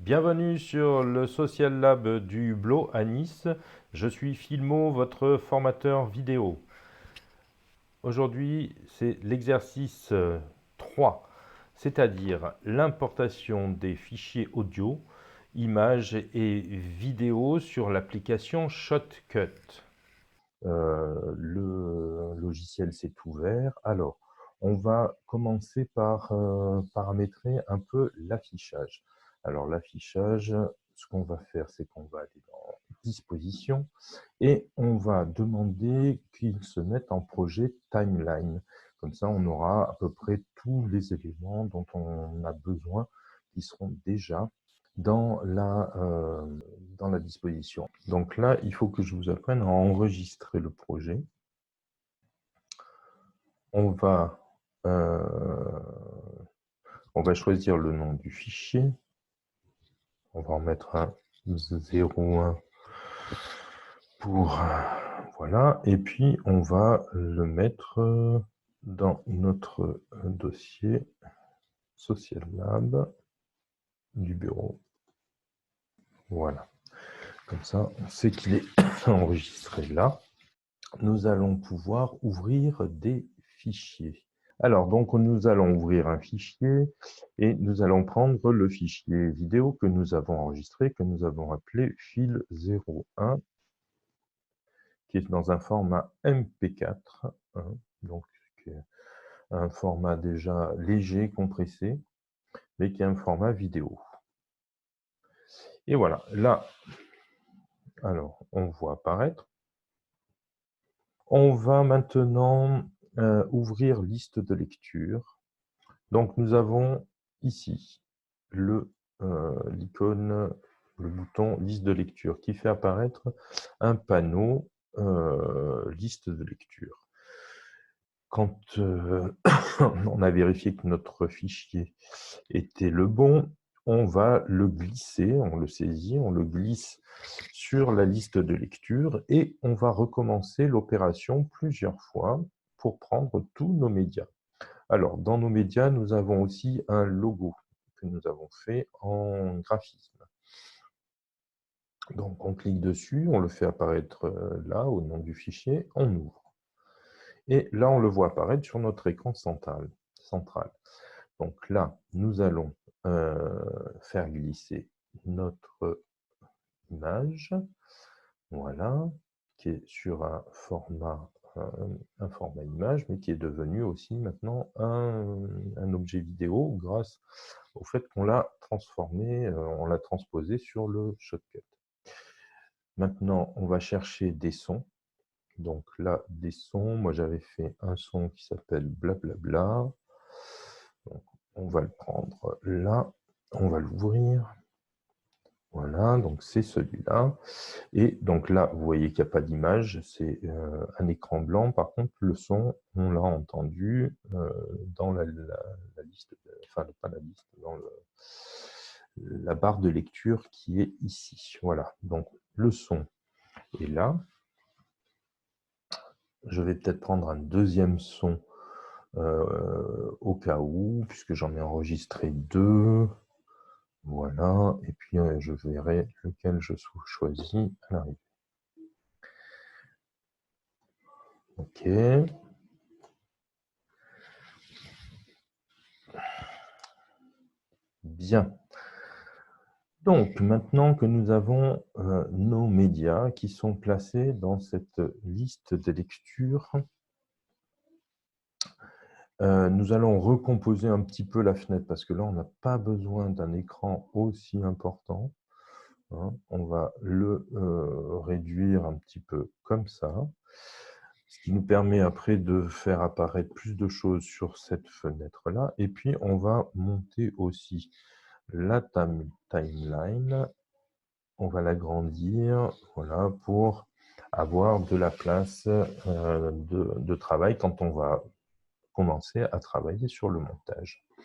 Bienvenue sur le Social Lab du Blo à Nice. Je suis Filmo, votre formateur vidéo. Aujourd'hui, c'est l'exercice 3, c'est-à-dire l'importation des fichiers audio, images et vidéos sur l'application Shotcut. Le logiciel s'est ouvert. Alors, on va commencer par paramétrer un peu l'affichage. Alors, l'affichage, ce qu'on va faire, c'est qu'on va aller dans Dispositions et on va demander qu'il se mette en projet Timeline. Comme ça, on aura à peu près tous les éléments dont on a besoin qui seront déjà dans la disposition. Donc là, il faut que je vous apprenne à enregistrer le projet. On va choisir le nom du fichier. On va en mettre un 01 pour voilà. Et puis, on va le mettre dans notre dossier Social Lab du bureau. Voilà. Comme ça, on sait qu'il est enregistré là. Nous allons pouvoir ouvrir des fichiers. Alors, donc, nous allons ouvrir un fichier et nous allons prendre le fichier vidéo que nous avons enregistré, que nous avons appelé fil 01, qui est dans un format MP4, hein, donc qui est un format déjà léger, compressé, mais qui est un format vidéo. Et voilà, là, alors, on voit apparaître. On va maintenant ouvrir liste de lecture. Donc, nous avons ici l'icône, le bouton liste de lecture qui fait apparaître un panneau liste de lecture. Quand on a vérifié que notre fichier était le bon, on va le glisser, on le saisit, on le glisse sur la liste de lecture et on va recommencer l'opération plusieurs fois pour prendre tous nos médias. Alors, dans nos médias, nous avons aussi un logo que nous avons fait en graphisme. Donc, on clique dessus, on le fait apparaître là, au nom du fichier, on ouvre. Et là, on le voit apparaître sur notre écran central. Donc là, nous allons faire glisser notre image, voilà, qui est sur un format image, mais qui est devenu aussi maintenant un objet vidéo grâce au fait qu'on l'a transformé, on l'a transposé sur le Shotcut. Maintenant, on va chercher des sons. Donc là, des sons, moi j'avais fait un son qui s'appelle blablabla. Donc, on va le prendre là, on va l'ouvrir. Voilà, donc c'est celui-là. Et donc là, vous voyez qu'il n'y a pas d'image, c'est un écran blanc. Par contre, le son, on l'a entendu dans la liste, enfin pas la liste, dans la barre de lecture qui est ici. Voilà, donc le son est là. Je vais peut-être prendre un deuxième son au cas où, puisque j'en ai enregistré 2. Voilà, et puis je verrai lequel je choisis à l'arrivée. OK. Bien. Donc, maintenant que nous avons nos médias qui sont placés dans cette liste de lecture, nous allons recomposer un petit peu la fenêtre parce que là, on n'a pas besoin d'un écran aussi important. Hein. On va le réduire un petit peu comme ça, ce qui nous permet après de faire apparaître plus de choses sur cette fenêtre-là. Et puis, on va monter aussi la timeline. On va l'agrandir, voilà, pour avoir de la place de travail quand on va commencer à travailler sur le montage.